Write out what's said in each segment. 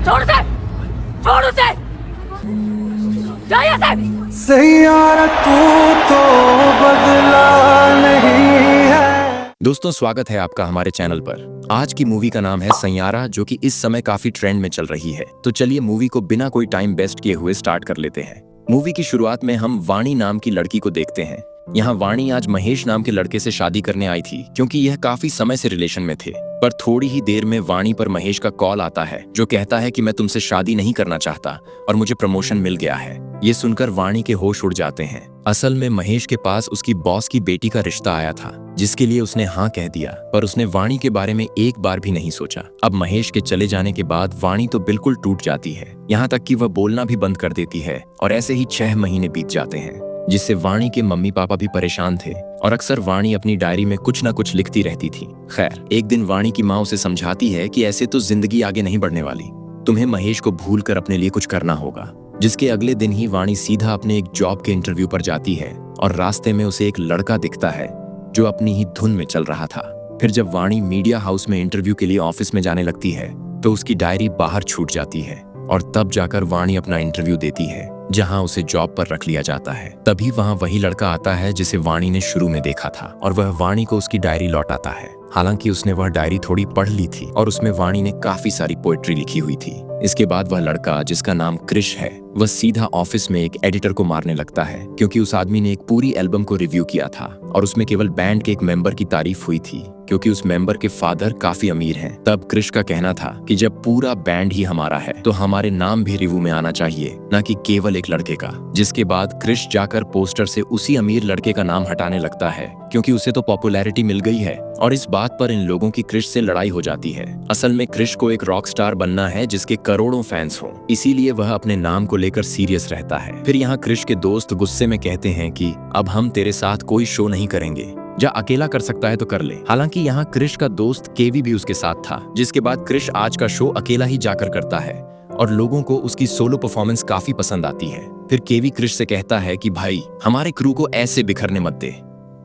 छोड़ उसे, छोड़ उसे, जा यहाँ से। सैयारा तू तो बदला नहीं है। दोस्तों, स्वागत है आपका हमारे चैनल पर। आज की मूवी का नाम है सैयारा, जो कि इस समय काफी ट्रेंड में चल रही है। तो चलिए मूवी को बिना कोई टाइम वेस्ट किए हुए स्टार्ट कर लेते हैं। मूवी की शुरुआत में हम वाणी नाम की लड़की को देखते हैं। यहाँ वाणी आज महेश नाम के लड़के से शादी करने आई थी, क्योंकि यह काफी समय से रिलेशन में थे। पर थोड़ी ही देर में वाणी पर महेश का कॉल आता है, जो कहता है कि मैं तुमसे शादी नहीं करना चाहता और मुझे प्रमोशन मिल गया है। ये सुनकर वाणी के होश उड़ जाते हैं। असल में महेश के पास उसकी बॉस की बेटी का रिश्ता आया था, जिसके लिए उसने हाँ कह दिया, पर उसने वाणी के बारे में एक बार भी नहीं सोचा। अब महेश के चले जाने के बाद वाणी तो बिल्कुल टूट जाती है, यहाँ तक कि वह बोलना भी बंद कर देती है। और ऐसे ही 6 महीने बीत जाते हैं, जिससे वाणी के मम्मी पापा भी परेशान थे और अक्सर वाणी अपनी डायरी में कुछ न कुछ लिखती रहती थी। खैर, एक दिन वाणी की माँ उसे समझाती है कि ऐसे तो जिंदगी आगे नहीं बढ़ने वाली, तुम्हें महेश को भूल कर अपने लिए कुछ करना होगा। जिसके अगले दिन ही वाणी सीधा अपने एक जॉब के इंटरव्यू पर जाती है और रास्ते में उसे एक लड़का दिखता है जो अपनी ही धुन में चल रहा था। फिर जब वाणी मीडिया हाउस में इंटरव्यू के लिए ऑफिस में जाने लगती है तो उसकी डायरी बाहर छूट जाती है और तब जाकर वाणी अपना इंटरव्यू देती है, जहां उसे जॉब पर रख लिया जाता है। तभी वहां वही लड़का आता है जिसे वाणी ने शुरू में देखा था और वह वाणी को उसकी डायरी लौटाता है। हालांकि उसने वह डायरी थोड़ी पढ़ ली थी और उसमें वाणी ने काफी सारी पोएट्री लिखी हुई थी। इसके बाद वह लड़का, जिसका नाम क्रिश है, वह सीधा ऑफिस में एक एडिटर को मारने लगता है, क्योंकि उस आदमी ने एक पूरी एल्बम को रिव्यू किया था और उसमें केवल बैंड के एक मेंबर की तारीफ हुई थी, क्योंकि उस मेंबर के फादर काफी अमीर हैं। तब क्रिश का कहना था कि जब पूरा बैंड ही हमारा है तो हमारे नाम भी रिव्यू में आना चाहिए, न कि केवल एक लड़के का। जिसके बाद क्रिश जाकर पोस्टर से उसी अमीर लड़के का नाम हटाने लगता है, क्योंकि उसे तो पॉपुलैरिटी मिल गई है। और इस बात पर इन लोगों की क्रिश से लड़ाई हो जाती है। असल में क्रिश को एक रॉक स्टार बनना है जिसके करोड़ों फैंस हों, इसीलिए वह अपने नाम को लेकर सीरियस रहता है। फिर यहाँ क्रिश के दोस्त गुस्से में कहते हैं कि अब हम तेरे साथ कोई शो नहीं करेंगे, जा अकेला कर सकता है तो कर ले। हालांकि यहाँ क्रिश का दोस्त केवी भी उसके साथ था, जिसके बाद क्रिश आज का शो अकेला ही जाकर करता है और लोगों को उसकी सोलो परफॉर्मेंस काफी पसंद आती है। फिर केवी क्रिश से कहता है कि भाई, हमारे क्रू को ऐसे बिखरने मत दे।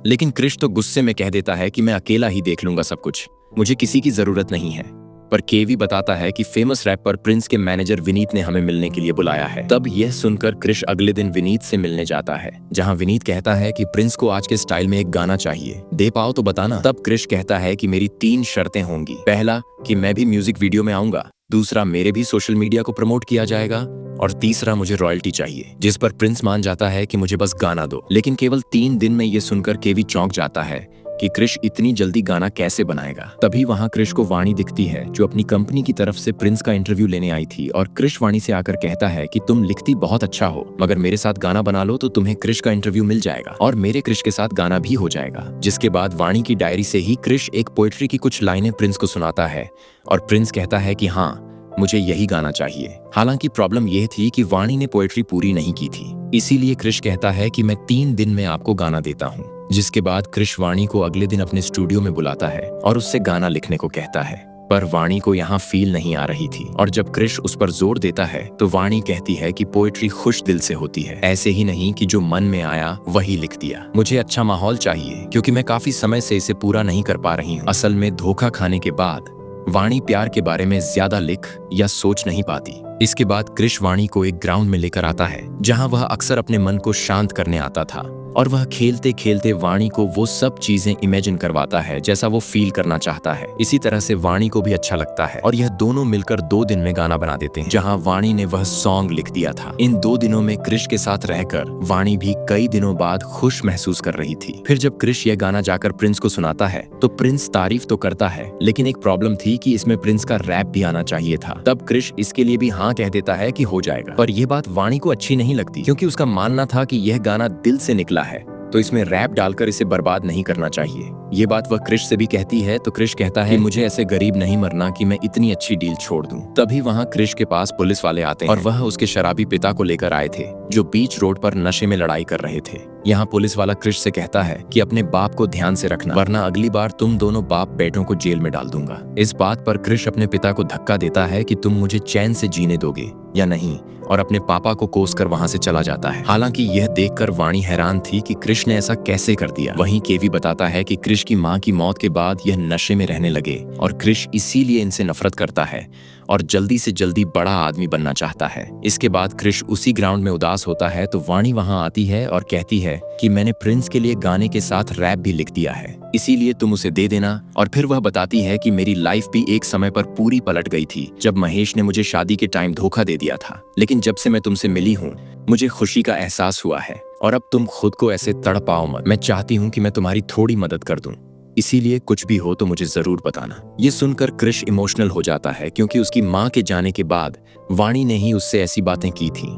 लेकिन क्रिश तो गुस्से में कह देता है कि मैं अकेला ही देख लूंगा सब कुछ, मुझे किसी की जरूरत नहीं है। पर केवी बताता है कि फेमस रैपर प्रिंस के मैनेजर विनीत ने हमें मिलने के लिए बुलाया है। तब यह सुनकर क्रिश अगले दिन विनीत से मिलने जाता है, जहां विनीत कहता है कि प्रिंस को आज के स्टाइल में एक गाना चाहिए, दे पाओ तो बताना। तब क्रिश कहता है कि मेरी 3 शर्तें होंगी। पहला, कि मैं भी म्यूजिक वीडियो में आऊंगा। दूसरा, मेरे भी सोशल मीडिया को प्रमोट किया जाएगा। और तीसरा, मुझे रॉयल्टी चाहिए। जिस पर प्रिंस मान जाता है कि मुझे बस गाना दो। लेकिन केवल 3 दिन में ये सुनकर केवी चौंक जाता है कि क्रिश इतनी जल्दी गाना कैसे बनाएगा। तभी वहां क्रिश को वाणी दिखती है, जो अपनी कंपनी की तरफ से प्रिंस का इंटरव्यू लेने आई थी। और क्रिश वाणी से आकर कहता है कि तुम लिखती बहुत अच्छा हो, मगर मेरे साथ गाना बना लो तो तुम्हें क्रिश का इंटरव्यू मिल जाएगा और मेरे क्रिश के साथ गाना भी हो जाएगा। जिसके बाद वाणी की डायरी से ही क्रिश एक पोएट्री की कुछ लाइनें प्रिंस को सुनाता है और प्रिंस कहता है कि हाँ, मुझे यही गाना चाहिए। हालांकि प्रॉब्लम यह थी कि वाणी ने पोएट्री पूरी नहीं की थी, इसीलिए क्रिश कहता है कि मैं 3 दिन में आपको गाना देता हूँ। जिसके बाद क्रिश वाणी को अगले दिन अपने स्टूडियो में बुलाता है और उससे गाना लिखने को कहता है। पर वाणी को यहाँ फील नहीं आ रही थी और जब क्रिश उस पर जोर देता है तो वाणी कहती है कि पोएट्री खुश दिल से होती है, ऐसे ही नहीं कि जो मन में आया वही लिख दिया। मुझे अच्छा माहौल चाहिए, क्योंकि मैं काफी समय से इसे पूरा नहीं कर पा रही हूँ। असल में धोखा खाने के बाद वाणी प्यार के बारे में ज्यादा लिख या सोच नहीं पाती। इसके बाद क्रिश वाणी को एक ग्राउंड में लेकर आता है, जहां वह अक्सर अपने मन को शांत करने आता था और वह खेलते खेलते वाणी को वो सब चीजें इमेजिन करवाता है जैसा वो फील करना चाहता है। इसी तरह से वाणी को भी अच्छा लगता है और यह दोनों मिलकर 2 दिन में गाना बना देते हैं, जहां वाणी ने वह सॉन्ग लिख दिया था। इन 2 दिनों में क्रिश के साथ रहकर वाणी भी कई दिनों बाद खुश महसूस कर रही थी। फिर जब क्रिश यह गाना जाकर प्रिंस को सुनाता है तो प्रिंस तारीफ तो करता है, लेकिन एक प्रॉब्लम थी कि इसमें प्रिंस का रैप भी आना चाहिए था। तब क्रिश इसके लिए भी हाँ कह देता है कि हो जाएगा। पर यह बात वाणी को अच्छी नहीं लगती, क्योंकि उसका मानना था कि यह गाना दिल से निकला है, तो इसमें रैप डालकर इसे बर्बाद नहीं करना चाहिए। ये बात वह क्रिश से भी कहती है तो क्रिश कहता है कि मुझे ऐसे गरीब नहीं मरना कि मैं इतनी अच्छी डील छोड़ दूं। तभी वहां क्रिश के पास पुलिस वाले आते हैं और वह उसके शराबी पिता को लेकर आए थे, जो बीच रोड पर नशे में लड़ाई कर रहे थे। यहाँ पुलिस वाला क्रिश से कहता है कि अपने बाप को ध्यान से रखना, वरना अगली बार तुम दोनों बाप बेटों को जेल में डाल दूंगा। इस बात पर क्रिश अपने पिता को धक्का देता है कि तुम मुझे चैन से जीने दोगे या नहीं, और अपने पापा को कोस कर वहां से चला जाता है। हालांकि यह देखकर वाणी हैरान थी कि क्रिश ने ऐसा कैसे कर दिया। वहीं केवी बताता है कि क्रिश की मां की मौत के बाद यह नशे में रहने लगे और क्रिश इसीलिए इनसे नफरत करता है और जल्दी से जल्दी बड़ा आदमी बनना चाहता है। इसके बाद क्रिश उसी ग्राउंड में उदास होता है तो वाणी वहां आती है और कहती है कि मैंने प्रिंस के लिए गाने के साथ रैप भी लिख दिया है, इसीलिए तुम उसे दे देना। और फिर वह बताती है कि मेरी लाइफ भी एक समय पर पूरी पलट गई थी जब महेश ने मुझे शादी के टाइम धोखा दे दिया था, लेकिन जब से मैं तुमसे मिली हूँ मुझे खुशी का एहसास हुआ है और अब तुम खुद को ऐसे तड़पाओ मत। मैं चाहती हूँ कि मैं तुम्हारी थोड़ी मदद कर दूं, इसीलिए कुछ भी हो तो मुझे जरूर बताना। ये सुनकर क्रिश इमोशनल हो जाता है क्योंकि उसकी माँ के जाने के बाद वाणी ने ही उससे ऐसी बातें की थी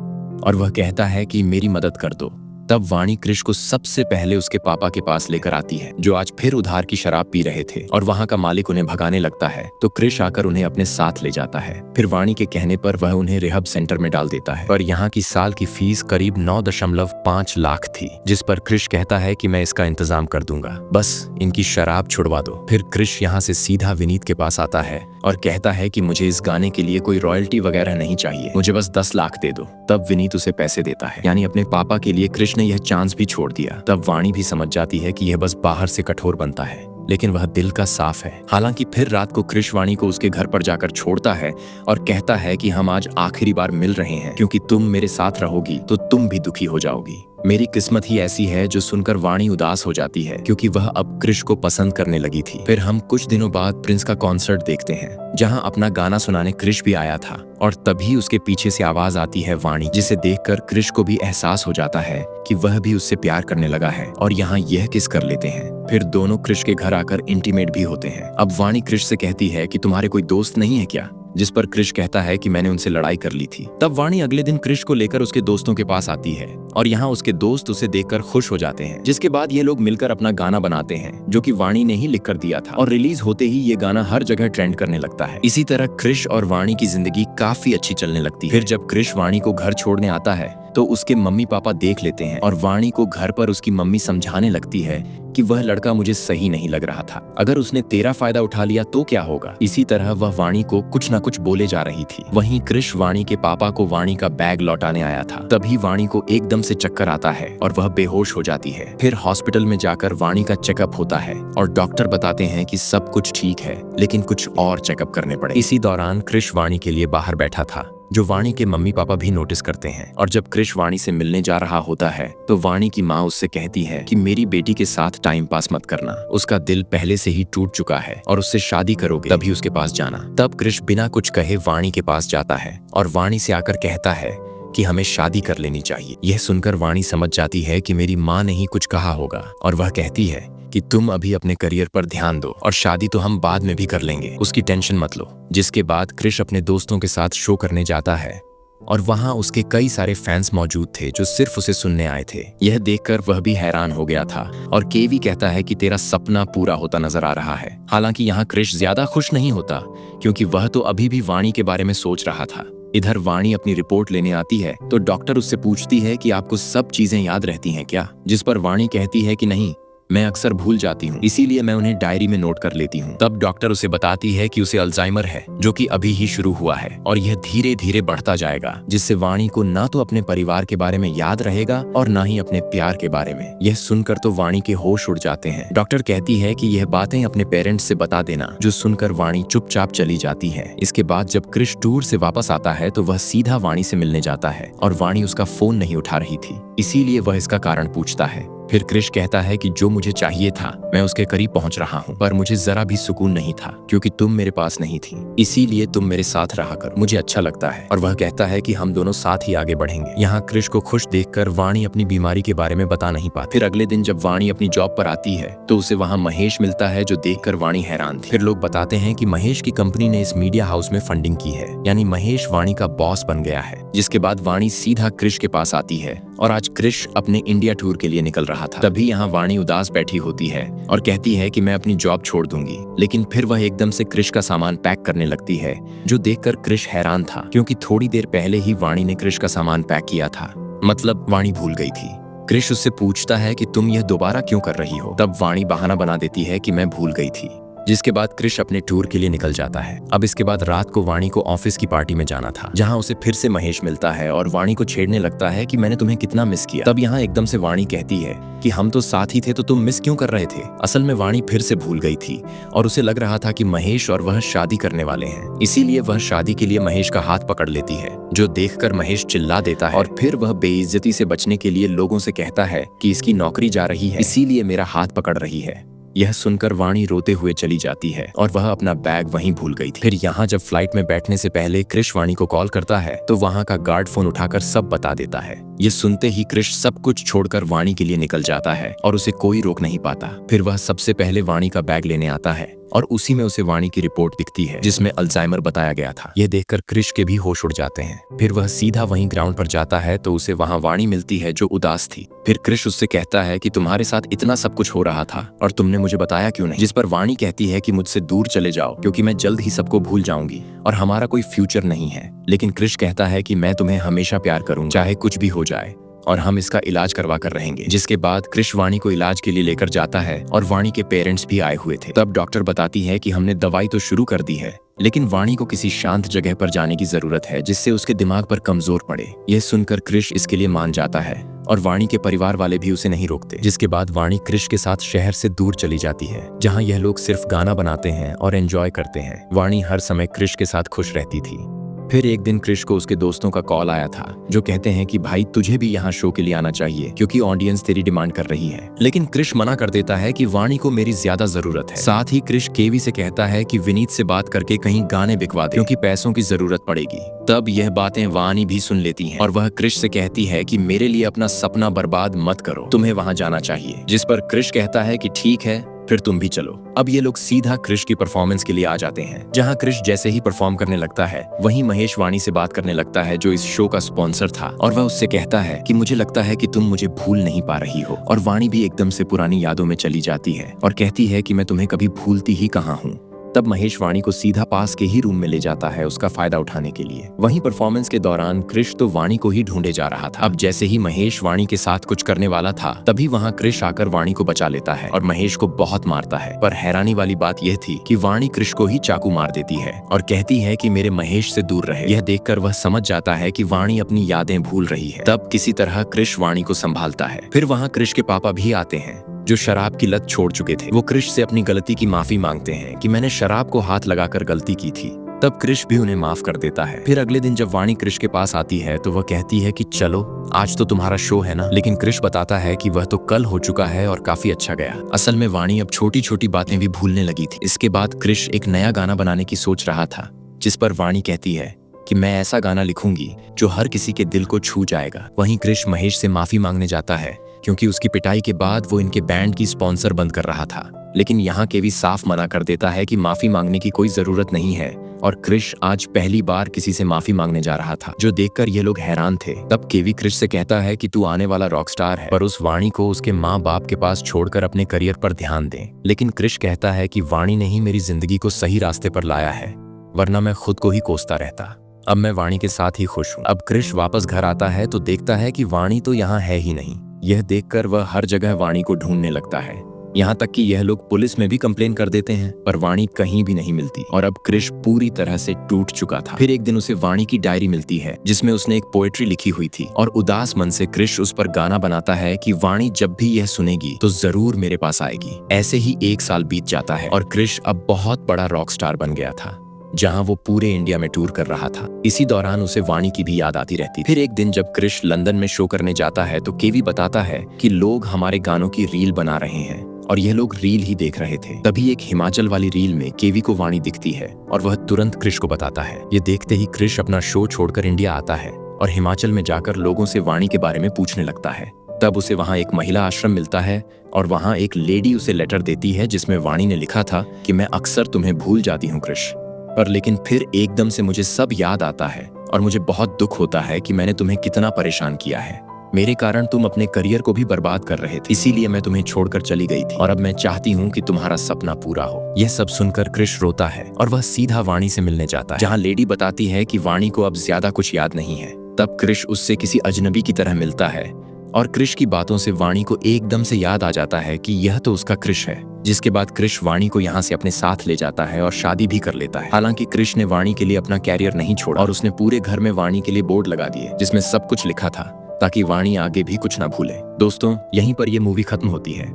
और वह कहता है कि मेरी मदद कर दो। तब वाणी क्रिश को सबसे पहले उसके पापा के पास लेकर आती है जो आज फिर उधार की शराब पी रहे थे और वहाँ का मालिक उन्हें भगाने लगता है तो क्रिश आकर उन्हें अपने साथ ले जाता है। फिर वाणी के कहने पर वह उन्हें रिहब सेंटर में डाल देता है पर यहाँ की साल की फीस करीब 9.5 लाख थी, जिस पर क्रिश कहता है कि मैं इसका इंतजाम कर दूंगा, बस इनकी शराब छुड़वा दो। फिर क्रिश यहाँ से सीधा विनीत के पास आता है और कहता है कि मुझे इस गाने के लिए कोई रॉयल्टी वगैरह नहीं चाहिए, मुझे बस 10 लाख दे दो। तब विनीत उसे पैसे देता है, यानी अपने पापा के लिए क्रिश ने यह चांस भी छोड़ दिया। तब वाणी भी समझ जाती है कि यह बस बाहर से कठोर बनता है लेकिन वह दिल का साफ है। हालांकि फिर रात को क्रिश वाणी को उसके घर पर जाकर छोड़ता है और कहता है कि हम आज आखिरी बार मिल रहे हैं क्योंकि तुम मेरे साथ रहोगी तो तुम भी दुखी हो जाओगी। मेरी किस्मत ही ऐसी है। जो सुनकर वाणी उदास हो जाती है क्योंकि वह अब क्रिश को पसंद करने लगी थी। फिर हम कुछ दिनों बाद प्रिंस का कॉन्सर्ट देखते हैं जहां अपना गाना सुनाने क्रिश भी आया था और तभी उसके पीछे से आवाज आती है वाणी, जिसे देखकर क्रिश को भी एहसास हो जाता है कि वह भी उससे प्यार करने लगा है और यहाँ यह किस कर लेते हैं। फिर दोनों क्रिश के घर आकर इंटीमेट भी होते हैं। अब वाणी क्रिश से कहती है कि तुम्हारे कोई दोस्त नहीं है क्या, जिस पर क्रिश कहता है कि मैंने उनसे लड़ाई कर ली थी। तब वाणी अगले दिन क्रिश को लेकर उसके दोस्तों के पास आती है और यहाँ उसके दोस्त उसे देखकर खुश हो जाते हैं, जिसके बाद ये लोग मिलकर अपना गाना बनाते हैं जो कि वाणी ने ही लिख कर दिया था और रिलीज होते ही ये गाना हर जगह ट्रेंड करने लगता है। इसी तरह क्रिश और वाणी की जिंदगी काफी अच्छी चलने लगती है। फिर जब क्रिश वाणी को घर छोड़ने आता है तो उसके मम्मी पापा देख लेते हैं और वाणी को घर पर उसकी मम्मी समझाने लगती है कि वह लड़का मुझे सही नहीं लग रहा था, अगर उसने तेरा फायदा उठा लिया तो क्या होगा। इसी तरह वह वाणी को कुछ न कुछ बोले जा रही थी। वहीं क्रिश वाणी के पापा को वाणी का बैग लौटाने आया था। तभी वाणी को एकदम से चक्कर आता है और वह बेहोश हो जाती है। फिर हॉस्पिटल में जाकर वाणी का चेकअप होता है और डॉक्टर बताते हैं कि सब कुछ ठीक है लेकिन कुछ और चेकअप करने पड़े। इसी दौरान क्रिश वाणी के लिए बाहर बैठा था जो वाणी के मम्मी पापा भी नोटिस करते हैं और जब क्रिश वाणी से मिलने जा रहा होता है तो वाणी की माँ उससे कहती है कि मेरी बेटी के साथ टाइम पास मत करना, उसका दिल पहले से ही टूट चुका है और उससे शादी करोगे तभी उसके पास जाना। तब क्रिश बिना कुछ कहे वाणी के पास जाता है और वाणी से आकर कहता है कि हमें शादी कर लेनी चाहिए। यह सुनकर वाणी समझ जाती है कि मेरी माँ ने ही कुछ कहा होगा और वह कहती है कि तुम अभी अपने करियर पर ध्यान दो और शादी तो हम बाद में भी कर लेंगे, उसकी टेंशन मत लो। जिसके बाद क्रिश अपने दोस्तों के साथ शो करने जाता है और वहां उसके कई सारे फैंस मौजूद थे जो सिर्फ उसे सुनने आए थे। यह देखकर वह भी हैरान हो गया था और केवी कहता है कि तेरा सपना पूरा होता नजर आ रहा है। हालांकि यहाँ क्रिश ज्यादा खुश नहीं होता क्योंकि वह तो अभी भी वाणी के बारे में सोच रहा था। इधर वाणी अपनी रिपोर्ट लेने आती है तो डॉक्टर उससे पूछती है कि आपको सब चीजें याद रहती हैं क्या, जिस पर वाणी कहती है कि नहीं, मैं अक्सर भूल जाती हूँ, इसीलिए मैं उन्हें डायरी में नोट कर लेती हूँ। तब डॉक्टर उसे बताती है कि उसे अल्जाइमर है जो कि अभी ही शुरू हुआ है और यह धीरे धीरे बढ़ता जाएगा, जिससे वाणी को ना तो अपने परिवार के बारे में याद रहेगा और ना ही अपने प्यार के बारे में। यह सुनकर तो वाणी के होश उड़ जाते हैं। डॉक्टर कहती है कि यह बातें अपने पेरेंट्स से बता देना, जो सुनकर वाणी चुपचाप चली जाती है। इसके बाद जब क्रिश टूर से वापस आता है तो वह सीधा वाणी से मिलने जाता है और वाणी उसका फोन नहीं उठा रही थी, इसीलिए वह इसका कारण पूछता है। फिर क्रिश कहता है कि जो मुझे चाहिए था मैं उसके करीब पहुंच रहा हूं, पर मुझे जरा भी सुकून नहीं था क्योंकि तुम मेरे पास नहीं थी, इसीलिए तुम मेरे साथ रहा करो, मुझे अच्छा लगता है। और वह कहता है कि हम दोनों साथ ही आगे बढ़ेंगे। यहाँ क्रिश को खुश देखकर वाणी अपनी बीमारी के बारे में बता नहीं पाती। फिर अगले दिन जब वाणी अपनी जॉब पर आती है तो उसे वहाँ महेश मिलता है जो देखकर वाणी हैरान थी। फिर लोग बताते हैं कि महेश की कंपनी ने इस मीडिया हाउस में फंडिंग की है, यानी महेश वाणी का बॉस बन गया है। जिसके बाद वाणी सीधा क्रिश के पास आती है और आज क्रिश अपने इंडिया टूर के लिए निकल रहा था। तभी यहाँ वाणी उदास बैठी होती है और कहती है कि मैं अपनी जॉब छोड़ दूंगी, लेकिन फिर वह एकदम से क्रिश का सामान पैक करने लगती है, जो देखकर क्रिश हैरान था क्योंकि थोड़ी देर पहले ही वाणी ने क्रिश का सामान पैक किया था, मतलब वाणी भूल गई थी। क्रिश उससे पूछता है कि तुम यह दोबारा क्यों कर रही हो। तब वाणी बहाना बना देती है कि मैं भूल गई थी जिसके बाद क्रिश अपने टूर के लिए निकल जाता है। अब इसके बाद रात को वाणी को ऑफिस की पार्टी में जाना था, जहाँ उसे फिर से महेश मिलता है और वाणी को छेड़ने लगता है कि मैंने तुम्हें कितना मिस किया। तब यहाँ एकदम से वाणी कहती है कि हम तो साथ ही थे तो तुम मिस क्यों कर रहे थे। असल में वाणी फिर से भूल गई थी और उसे लग रहा था कि महेश और वह शादी करने वाले हैं, इसीलिए वह शादी के लिए महेश का हाथ पकड़ लेती है, जो देखकर महेश चिल्ला देता है और फिर वह बेइज्जती से बचने के लिए लोगों से कहता है कि इसकी नौकरी जा रही है, इसीलिए मेरा हाथ पकड़ रही है। यह सुनकर वाणी रोते हुए चली जाती है और वह अपना बैग वहीं भूल गई थी। फिर यहाँ जब फ्लाइट में बैठने से पहले क्रिश वाणी को कॉल करता है तो वहाँ का गार्ड फोन उठाकर सब बता देता है। ये सुनते ही क्रिश सब कुछ छोड़कर वाणी के लिए निकल जाता है और उसे कोई रोक नहीं पाता। फिर वह सबसे पहले वाणी का बैग लेने आता है और उसी में उसे वाणी की रिपोर्ट दिखती है जिसमें अल्जाइमर बताया गया था। यह देखकर क्रिश के भी होश उड़ जाते हैं। फिर वह सीधा वहीं ग्राउंड पर जाता है तो उसे वहां वाणी मिलती है जो उदास थी। फिर क्रिश उससे कहता है कि तुम्हारे साथ इतना सब कुछ हो रहा था और तुमने मुझे बताया क्यों नहीं। जिस पर वाणी कहती है कि मुझसे दूर चले जाओ क्योंकि मैं जल्द ही सबको भूल जाऊंगी और हमारा कोई फ्यूचर नहीं है। लेकिन क्रिश कहता है कि मैं तुम्हें हमेशा प्यार करूंगा, चाहे कुछ भी हो जाए, और हम इसका इलाज करवा कर रहेंगे। जिसके बाद क्रिश वाणी को इलाज के लिए लेकर जाता है और वाणी के पेरेंट्स भी आए हुए थे। तब डॉक्टर बताती है कि हमने दवाई तो शुरू कर दी है, लेकिन वाणी को किसी शांत जगह पर जाने की जरूरत है जिससे उसके दिमाग पर कमजोर पड़े। यह सुनकर क्रिश इसके लिए मान जाता है और वाणी के परिवार वाले भी उसे नहीं रोकते। जिसके बाद वाणी क्रिश के साथ शहर से दूर चली जाती है, जहाँ यह लोग सिर्फ गाना बनाते हैं और एंजॉय करते हैं। वाणी हर समय क्रिश के साथ खुश रहती थी। फिर एक दिन क्रिश को उसके दोस्तों का कॉल आया था जो कहते हैं कि भाई तुझे भी यहाँ शो के लिए आना चाहिए क्योंकि ऑडियंस तेरी डिमांड कर रही है। लेकिन क्रिश मना कर देता है कि वाणी को मेरी ज्यादा जरूरत है। साथ ही क्रिश केवी से कहता है कि विनीत से बात करके कहीं गाने बिकवा दे क्योंकि पैसों की जरूरत पड़ेगी। तब यह बातें वाणी भी सुन लेती है और वह क्रिश से कहती है कि मेरे लिए अपना सपना बर्बाद मत करो, तुम्हें वहाँ जाना चाहिए। जिस पर क्रिश कहता है कि ठीक है, फिर तुम भी चलो। अब ये लोग सीधा क्रिश की परफॉर्मेंस के लिए आ जाते हैं, जहां क्रिश जैसे ही परफॉर्म करने लगता है वहीं महेश वाणी से बात करने लगता है जो इस शो का स्पॉन्सर था, और वह उससे कहता है कि मुझे लगता है कि तुम मुझे भूल नहीं पा रही हो। और वाणी भी एकदम से पुरानी यादों में चली जाती है और कहती है कि मैं तुम्हें कभी भूलती ही कहाँ हूँ। तब महेश वाणी को सीधा पास के ही रूम में ले जाता है उसका फायदा उठाने के लिए। वहीं परफॉर्मेंस के दौरान क्रिश तो वाणी को ही ढूंढे जा रहा था। अब जैसे ही महेश वाणी के साथ कुछ करने वाला था तभी वहां क्रिश आकर वाणी को बचा लेता है और महेश को बहुत मारता है। पर हैरानी वाली बात यह थी कि वाणी क्रिश को ही चाकू मार देती है और कहती है कि मेरे महेश से दूर रहे। यह देखकर वह समझ जाता है कि वाणी अपनी यादें भूल रही है। तब किसी तरह क्रिश वाणी को संभालता है। फिर वहाँ क्रिश के पापा भी आते हैं जो शराब की लत छोड़ चुके थे। वो क्रिश से अपनी गलती की माफी मांगते हैं कि मैंने शराब को हाथ लगाकर गलती की थी। तब क्रिश भी उन्हें माफ कर देता है। फिर अगले दिन जब वाणी क्रिश के पास आती है तो वह कहती है कि चलो आज तो तुम्हारा शो है ना। लेकिन क्रिश बताता है कि वह तो कल हो चुका है और काफी अच्छा गया। असल में वाणी अब छोटी छोटी बातें भी भूलने लगी थी। इसके बाद क्रिश एक नया गाना बनाने की सोच रहा था, जिस पर वाणी कहती है कि मैं ऐसा गाना लिखूंगी जो हर किसी के दिल को छू जाएगा। वहीं क्रिश महेश से माफी मांगने जाता है क्योंकि उसकी पिटाई के बाद वो इनके बैंड की स्पॉन्सर बंद कर रहा था। लेकिन यहाँ केवी साफ मना कर देता है कि माफी मांगने की कोई जरूरत नहीं है और क्रिश आज पहली बार किसी से माफी मांगने जा रहा था, जो देखकर ये लोग हैरान थे। तब केवी क्रिश से कहता है कि तू आने वाला रॉक स्टार है, पर उस वाणी को उसके माँ बाप के पास छोड़कर अपने करियर पर ध्यान दे। लेकिन क्रिश कहता है कि वाणी ने ही मेरी जिंदगी को सही रास्ते पर लाया है, वरना मैं खुद को ही कोसता रहता। अब मैं वाणी के साथ ही खुश हूँ। अब क्रिश वापस घर आता है तो देखता है कि वाणी तो यहाँ है ही नहीं। यह देखकर वह हर जगह वाणी को ढूंढने लगता है, यहाँ तक कि यह लोग पुलिस में भी कंप्लेन कर देते हैं, पर वाणी कहीं भी नहीं मिलती और अब क्रिश पूरी तरह से टूट चुका था। फिर एक दिन उसे वाणी की डायरी मिलती है जिसमें उसने एक पोएट्री लिखी हुई थी और उदास मन से क्रिश उस पर गाना बनाता है कि वाणी जब भी यह सुनेगी तो जरूर मेरे पास आएगी। ऐसे ही 1 साल बीत जाता है और क्रिश अब बहुत बड़ा रॉक स्टार बन गया था, जहां वो पूरे इंडिया में टूर कर रहा था। इसी दौरान उसे वाणी की भी याद आती रहती। फिर एक दिन जब क्रिश लंदन में शो करने जाता है तो केवी बताता है कि लोग हमारे गानों की रील बना रहे हैं और यह लोग रील ही देख रहे थे। तभी एक हिमाचल वाली रील में केवी को वाणी दिखती है और वह तुरंत क्रिश को बताता है। ये देखते ही क्रिश अपना शो छोड़कर इंडिया आता है और हिमाचल में जाकर लोगों से वाणी के बारे में पूछने लगता है। तब उसे वहाँ एक महिला आश्रम मिलता है और वहाँ एक लेडी उसे लेटर देती है जिसमें वाणी ने लिखा था कि मैं अक्सर तुम्हें भूल जाती हूँ क्रिश, पर लेकिन फिर एकदम से मुझे सब याद आता है और मुझे बहुत दुख होता है कि मैंने तुम्हें कितना परेशान किया है। मेरे कारण तुम अपने करियर को भी बर्बाद कर रहे थे, इसीलिए मैं तुम्हें छोड़कर चली गई थी और अब मैं चाहती हूँ कि तुम्हारा सपना पूरा हो। यह सब सुनकर क्रिश रोता है और वह सीधा वाणी से मिलने जाता है, जहाँ लेडी बताती है कि वाणी को अब ज्यादा कुछ याद नहीं है। तब क्रिश उससे किसी अजनबी की तरह मिलता है और क्रिश की बातों से वाणी को एकदम से याद आ जाता है कि यह तो उसका क्रिश है। जिसके बाद कृष वाणी को यहाँ से अपने साथ ले जाता है और शादी भी कर लेता है। हालांकि कृष ने वाणी के लिए अपना कैरियर नहीं छोड़ा और उसने पूरे घर में वाणी के लिए बोर्ड लगा दिए जिसमें सब कुछ लिखा था ताकि वाणी आगे भी कुछ ना भूले। दोस्तों, यहीं पर यह मूवी खत्म होती है।